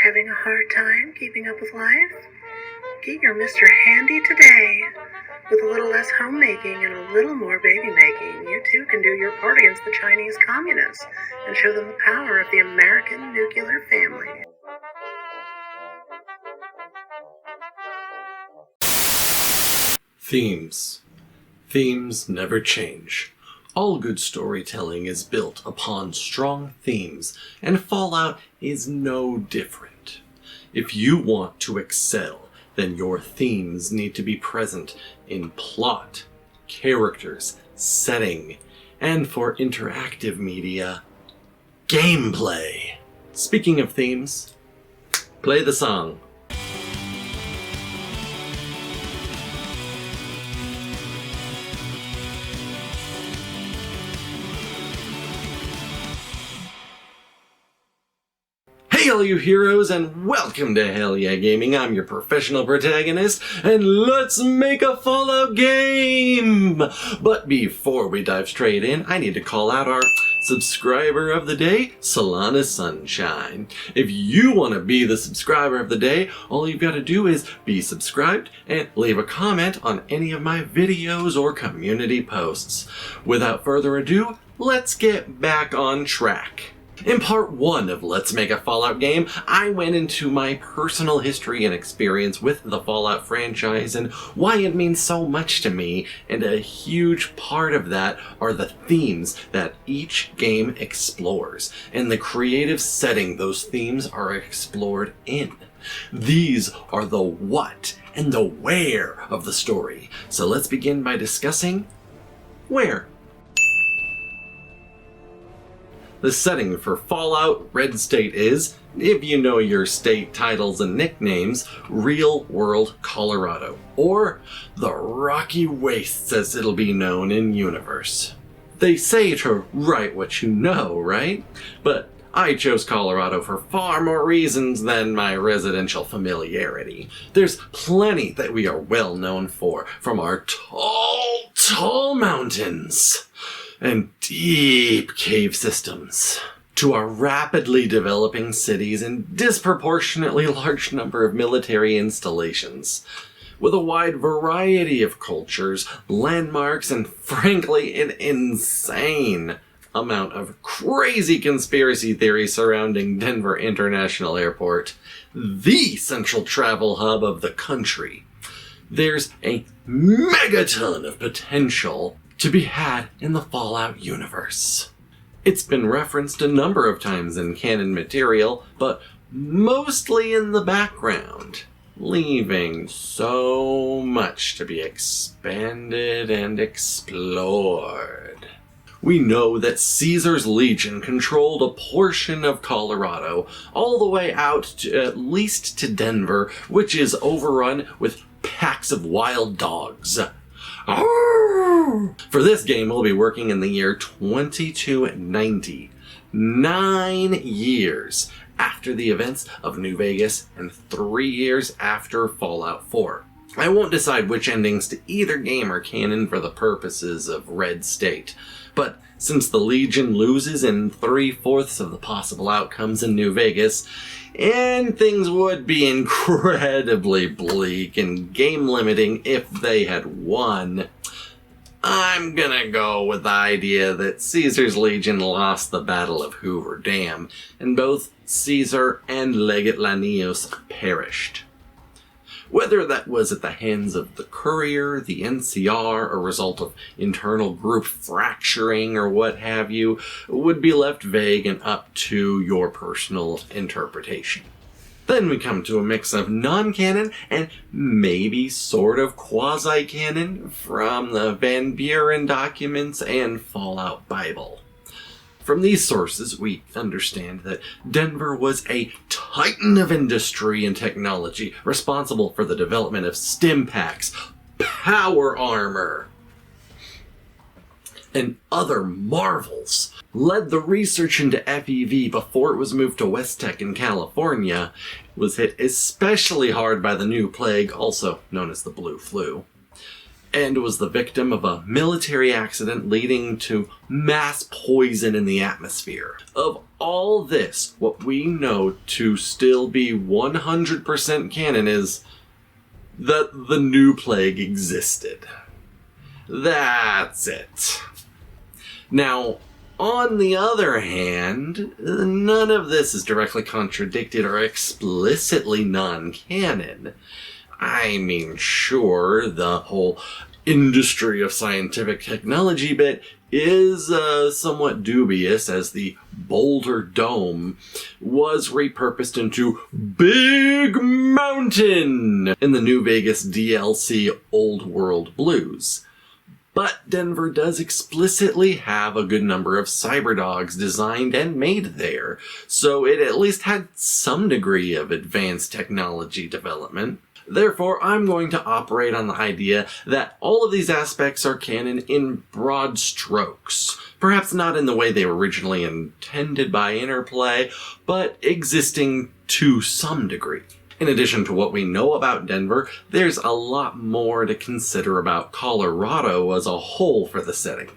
Having a hard time keeping up with life? Get your Mr. Handy today. With a little less homemaking and a little more baby making, you too can do your part against the Chinese communists and show them the power of the American nuclear family. Themes. Themes never change. All good storytelling is built upon strong themes, and Fallout is no different. If you want to excel, then your themes need to be present in plot, characters, setting, and for interactive media, gameplay. Speaking of themes, play the song. Hey all you heroes, and welcome to Hell Yeah Gaming. I'm your professional protagonist, and let's make a Fallout game! But before we dive straight in, I need to call out our subscriber of the day, Solana Sunshine. If you want to be the subscriber of the day, all you've got to do is be subscribed and leave a comment on any of my videos or community posts. Without further ado, let's get back on track. In part 1 of Let's Make a Fallout Game, I went into my personal history and experience with the Fallout franchise and why it means so much to me, and a huge part of that are the themes that each game explores, and the creative setting those themes are explored in. These are the what and the where of the story, so let's begin by discussing where. The setting for Fallout Red State is, if you know your state titles and nicknames, real-world Colorado, or the Rocky Wastes as it'll be known in universe. They say to write what you know, right? But I chose Colorado for far more reasons than my residential familiarity. There's plenty that we are well known for, from our tall mountains and deep cave systems, to our rapidly developing cities and disproportionately large number of military installations, with a wide variety of cultures, landmarks, and frankly an insane amount of crazy conspiracy theories surrounding Denver International Airport, the central travel hub of the country. There's a megaton of potential to be had in the Fallout universe. It's been referenced a number of times in canon material, but mostly in the background, leaving so much to be expanded and explored. We know that Caesar's Legion controlled a portion of Colorado, all the way out to at least to Denver, which is overrun with packs of wild dogs. For this game, we'll be working in the year 2290, 9 years after the events of New Vegas and 3 years after Fallout 4. I won't decide which endings to either game are canon for the purposes of Red State, but since the Legion loses in 3/4 of the possible outcomes in New Vegas, and things would be incredibly bleak and game limiting if they had won, I'm gonna go with the idea that Caesar's Legion lost the Battle of Hoover Dam, and both Caesar and Legate Lanius perished. Whether that was at the hands of the Courier, the NCR, a result of internal group fracturing, or what have you, would be left vague and up to your personal interpretation. Then we come to a mix of non-canon and maybe sort of quasi-canon from the Van Buren documents and Fallout Bible. From these sources, we understand that Denver was a titan of industry and technology, responsible for the development of stim packs, power armor, and other marvels. Led the research into FEV before it was moved to West Tech in California, was hit especially hard by the new plague, also known as the Blue Flu. and was the victim of a military accident leading to mass poison in the atmosphere. Of all this, what we know to still be 100% canon is that the new plague existed. That's it. Now, on the other hand, none of this is directly contradicted or explicitly non-canon. I mean, sure, the whole industry of scientific technology bit is somewhat dubious, as the Boulder Dome was repurposed into Big Mountain in the New Vegas DLC Old World Blues. But Denver does explicitly have a good number of cyberdogs designed and made there, so it at least had some degree of advanced technology development. Therefore, I'm going to operate on the idea that all of these aspects are canon in broad strokes. Perhaps not in the way they were originally intended by Interplay, but existing to some degree. In addition to what we know about Denver, there's a lot more to consider about Colorado as a whole for the setting.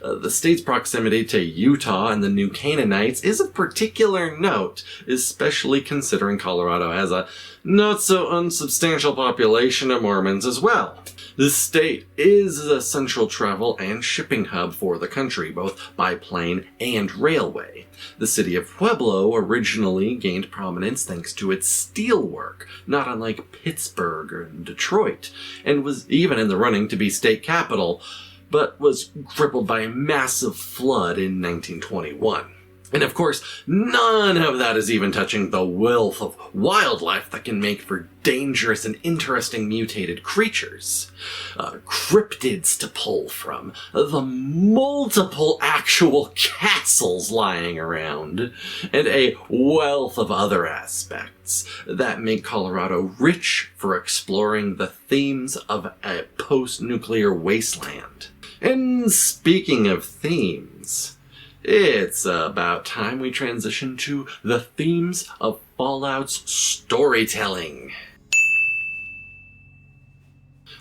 The state's proximity to Utah and the New Canaanites is of particular note, especially considering Colorado has a not-so-unsubstantial population of Mormons as well. The state is a central travel and shipping hub for the country, both by plane and railway. The city of Pueblo originally gained prominence thanks to its steelwork, not unlike Pittsburgh or Detroit, and was even in the running to be state capital, but was crippled by a massive flood in 1921. And of course, none of that is even touching the wealth of wildlife that can make for dangerous and interesting mutated creatures. Cryptids to pull from, the multiple actual castles lying around, and a wealth of other aspects that make Colorado rich for exploring the themes of a post-nuclear wasteland. And speaking of themes, it's about time we transition to the themes of Fallout's storytelling.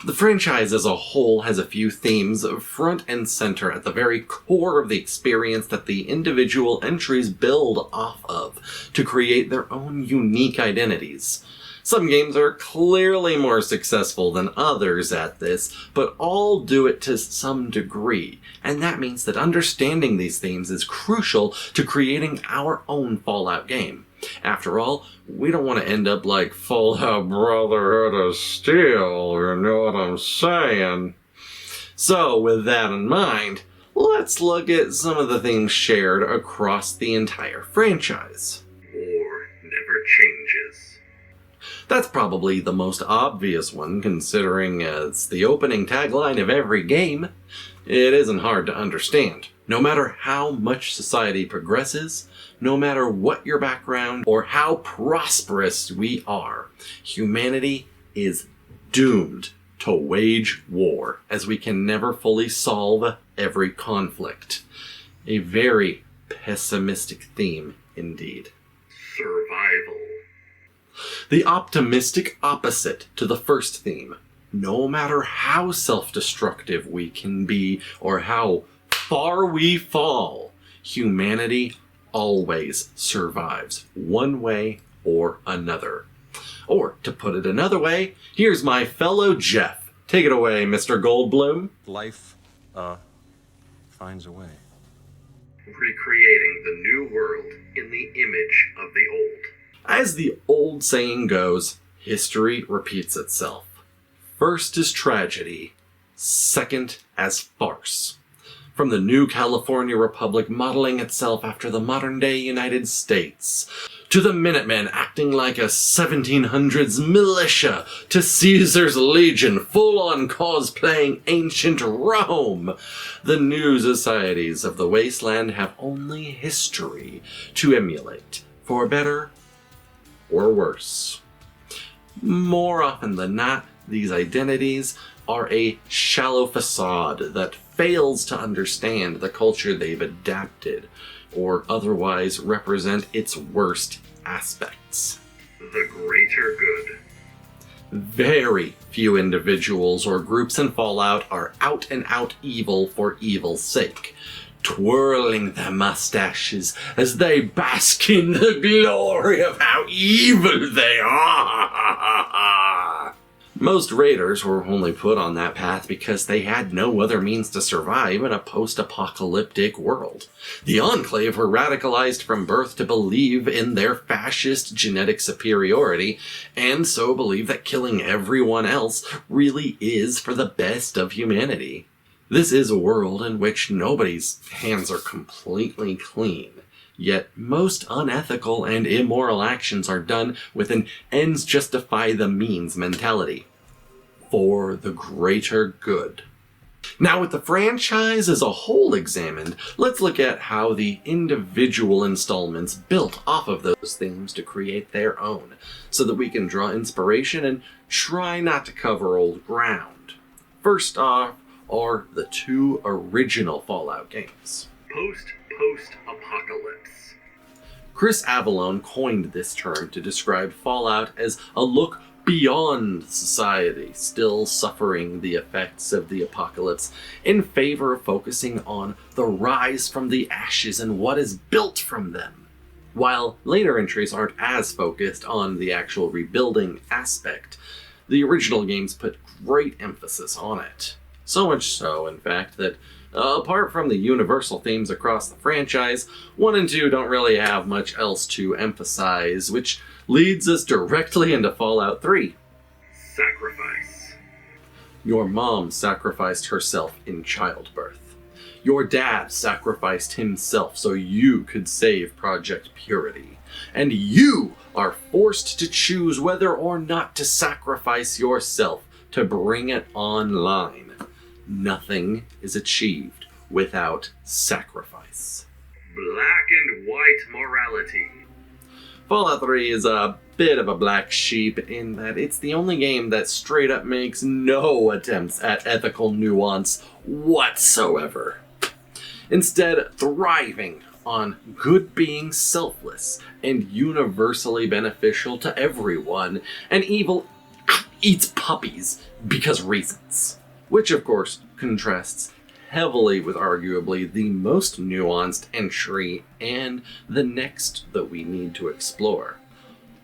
The franchise as a whole has a few themes front and center at the very core of the experience that the individual entries build off of to create their own unique identities. Some games are clearly more successful than others at this, but all do it to some degree, and that means that understanding these themes is crucial to creating our own Fallout game. After all, we don't want to end up like Fallout Brotherhood of Steel, you know what I'm saying? So, with that in mind, let's look at some of the themes shared across the entire franchise. War never changes. That's probably the most obvious one, considering it's the opening tagline of every game. It isn't hard to understand. No matter how much society progresses, no matter what your background or how prosperous we are, humanity is doomed to wage war, as we can never fully solve every conflict. A very pessimistic theme indeed. Survival. The optimistic opposite to the first theme. No matter how self-destructive we can be or how far we fall, humanity always survives, one way or another. Or, to put it another way, here's my fellow Jeff. Take it away, Mr. Goldblum. Life, finds a way. Recreating the new world in the image of the old. As the old saying goes, history repeats itself. First is tragedy, second as farce. From the new California Republic modeling itself after the modern-day United States, to the Minutemen acting like a 1700s militia, to Caesar's Legion full-on cosplaying ancient Rome, the new societies of the wasteland have only history to emulate, for better or worse. More often than not, these identities are a shallow facade that fails to understand the culture they've adapted, or otherwise represent its worst aspects. The greater good. Very few individuals or groups in Fallout are out and out evil for evil's sake, twirling their mustaches as they bask in the glory of how evil they are. Most raiders were only put on that path because they had no other means to survive in a post-apocalyptic world. The Enclave were radicalized from birth to believe in their fascist genetic superiority, and so believe that killing everyone else really is for the best of humanity. This is a world in which nobody's hands are completely clean. Yet most unethical and immoral actions are done with an ends justify the means mentality. For the greater good. Now, with the franchise as a whole examined, let's look at how the individual installments built off of those themes to create their own, so that we can draw inspiration and try not to cover old ground. First off are the two original Fallout games. Post-apocalypse. Chris Avallone coined this term to describe Fallout as a look beyond society, still suffering the effects of the apocalypse, in favor of focusing on the rise from the ashes and what is built from them. While later entries aren't as focused on the actual rebuilding aspect, the original games put great emphasis on it. So much so, in fact, that apart from the universal themes across the franchise, 1 and 2 don't really have much else to emphasize, which leads us directly into Fallout 3. Sacrifice. Your mom sacrificed herself in childbirth. Your dad sacrificed himself so you could save Project Purity. And you are forced to choose whether or not to sacrifice yourself to bring it online. Nothing is achieved without sacrifice. Black and white morality. Fallout 3 is a bit of a black sheep in that it's the only game that straight up makes no attempts at ethical nuance whatsoever. Instead, thriving on good being selfless and universally beneficial to everyone, and evil eats puppies because reasons. Which, of course, contrasts heavily with arguably the most nuanced entry and the next that we need to explore.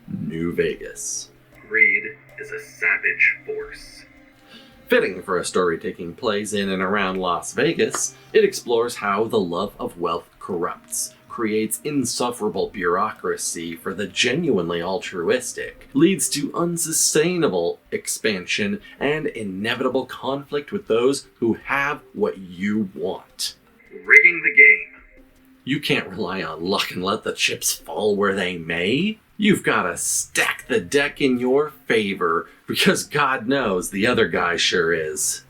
New Vegas. Greed is a savage force. Fitting for a story taking place in and around Las Vegas, it explores how the love of wealth corrupts, creates insufferable bureaucracy for the genuinely altruistic, leads to unsustainable expansion, and inevitable conflict with those who have what you want. Rigging the game. You can't rely on luck and let the chips fall where they may. You've gotta stack the deck in your favor, because God knows the other guy sure is.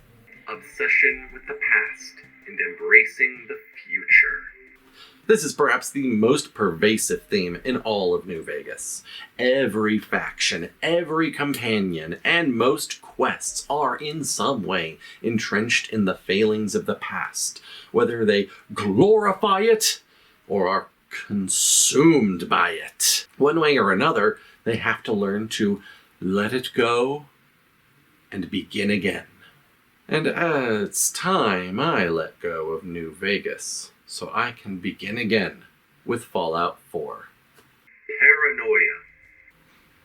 Obsession with the past and embracing the future. This is perhaps the most pervasive theme in all of New Vegas. Every faction, every companion, and most quests are in some way entrenched in the failings of the past, whether they glorify it or are consumed by it. One way or another, they have to learn to let it go and begin again. And it's time I let go of New Vegas, so I can begin again with Fallout 4. Paranoia.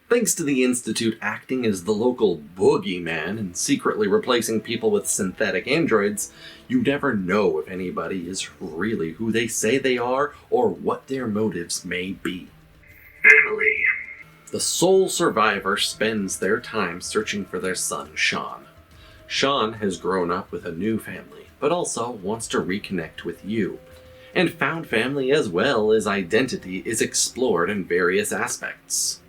Thanks to the Institute acting as the local boogeyman and secretly replacing people with synthetic androids, you never know if anybody is really who they say they are or what their motives may be. Family. The sole survivor spends their time searching for their son, Sean. Sean has grown up with a new family, but also wants to reconnect with you. And found family as well as identity is explored in various aspects.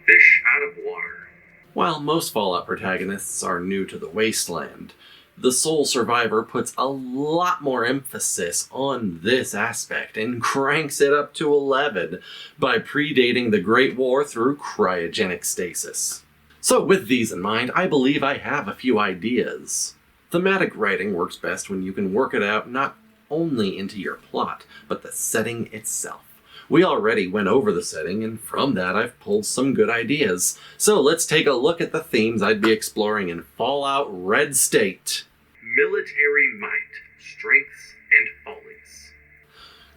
Fish out of water. While most Fallout protagonists are new to the wasteland, the sole survivor puts a lot more emphasis on this aspect and cranks it up to 11 by predating the Great War through cryogenic stasis. So with these in mind, I believe I have a few ideas. Thematic writing works best when you can work it out not only into your plot, but the setting itself. We already went over the setting, and from that I've pulled some good ideas. So let's take a look at the themes I'd be exploring in Fallout Red State. Military might, strengths, and follies.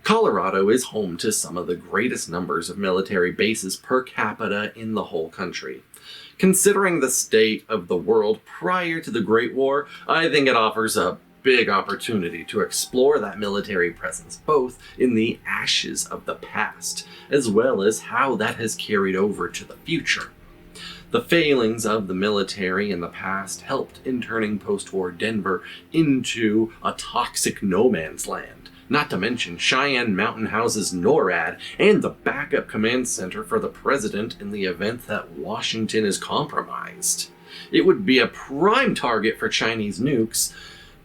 Colorado is home to some of the greatest numbers of military bases per capita in the whole country. Considering the state of the world prior to the Great War, I think it offers a big opportunity to explore that military presence, both in the ashes of the past, as well as how that has carried over to the future. The failings of the military in the past helped in turning post-war Denver into a toxic no man's land, not to mention Cheyenne Mountain houses NORAD and the backup command center for the president in the event that Washington is compromised. It would be a prime target for Chinese nukes,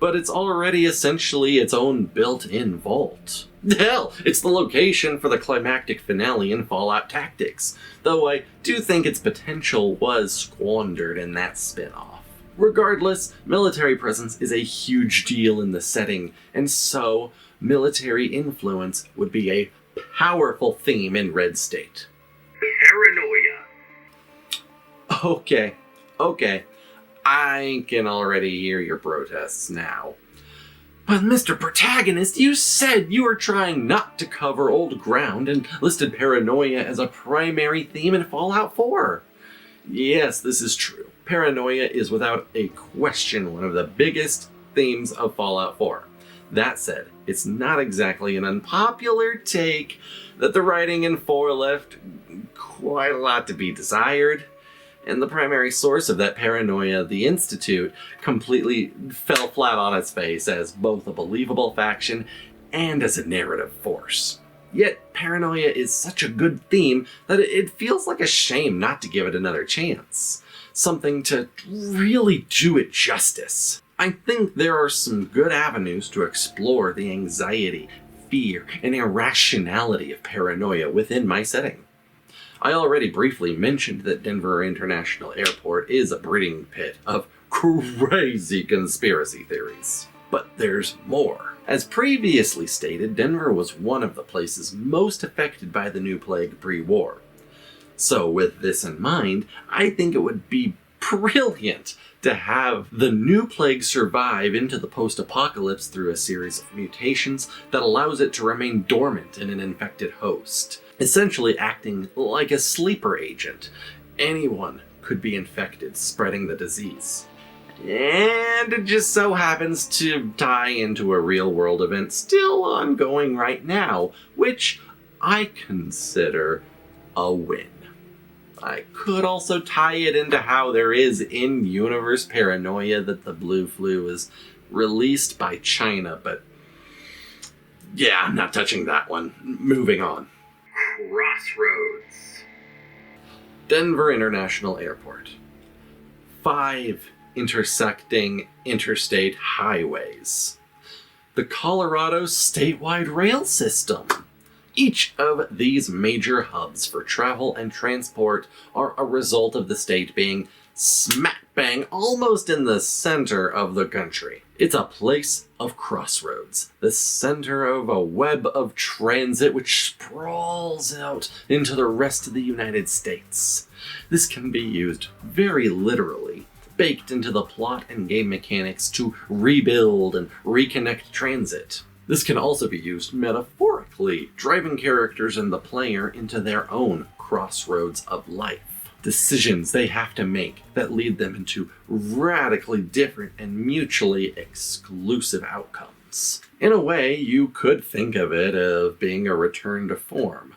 but it's already essentially its own built-in vault. Hell, it's the location for the climactic finale in Fallout Tactics, though I do think its potential was squandered in that spin-off. Regardless, military presence is a huge deal in the setting, and so military influence would be a powerful theme in Red State. Paranoia. Okay. I can already hear your protests now. But Mr. Protagonist, you said you were trying not to cover old ground and listed paranoia as a primary theme in Fallout 4. Yes, this is true. Paranoia is without a question one of the biggest themes of Fallout 4. That said, it's not exactly an unpopular take that the writing in 4 left quite a lot to be desired. And the primary source of that paranoia, the Institute, completely fell flat on its face as both a believable faction and as a narrative force. Yet, paranoia is such a good theme that it feels like a shame not to give it another chance. Something to really do it justice. I think there are some good avenues to explore the anxiety, fear, and irrationality of paranoia within my setting. I already briefly mentioned that Denver International Airport is a breeding pit of crazy conspiracy theories. But there's more. As previously stated, Denver was one of the places most affected by the new plague pre-war. So with this in mind, I think it would be brilliant to have the new plague survive into the post-apocalypse through a series of mutations that allows it to remain dormant in an infected host, essentially acting like a sleeper agent. Anyone could be infected, spreading the disease. And it just so happens to tie into a real-world event still ongoing right now, which I consider a win. I could also tie it into how there is in-universe paranoia that the blue flu is released by China, but yeah, I'm not touching that one. Moving on. Crossroads. Denver International Airport. 5 intersecting interstate highways. The Colorado statewide rail system. Each of these major hubs for travel and transport are a result of the state being smack bang almost in the center of the country. It's a place of crossroads, the center of a web of transit which sprawls out into the rest of the United States. This can be used very literally, baked into the plot and game mechanics to rebuild and reconnect transit. This can also be used metaphorically, driving characters and the player into their own crossroads of life. Decisions they have to make that lead them into radically different and mutually exclusive outcomes. In a way, you could think of it as being a return to form,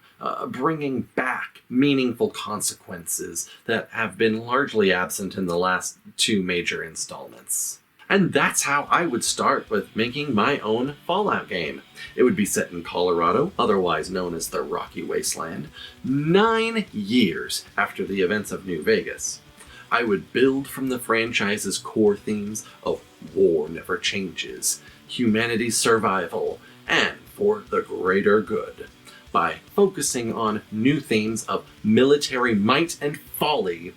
bringing back meaningful consequences that have been largely absent in the last 2 major installments. And that's how I would start with making my own Fallout game. It would be set in Colorado, otherwise known as the Rocky Wasteland, 9 years after the events of New Vegas. I would build from the franchise's core themes of war never changes, humanity's survival, and for the greater good, by focusing on new themes of military might and folly,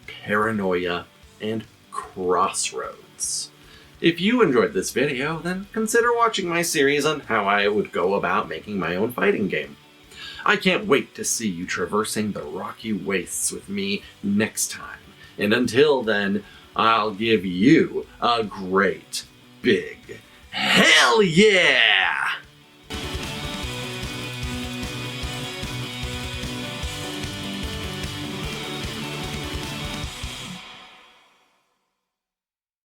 paranoia, and crossroads. If you enjoyed this video, then consider watching my series on how I would go about making my own fighting game. I can't wait to see you traversing the rocky wastes with me next time. And until then, I'll give you a great big hell yeah!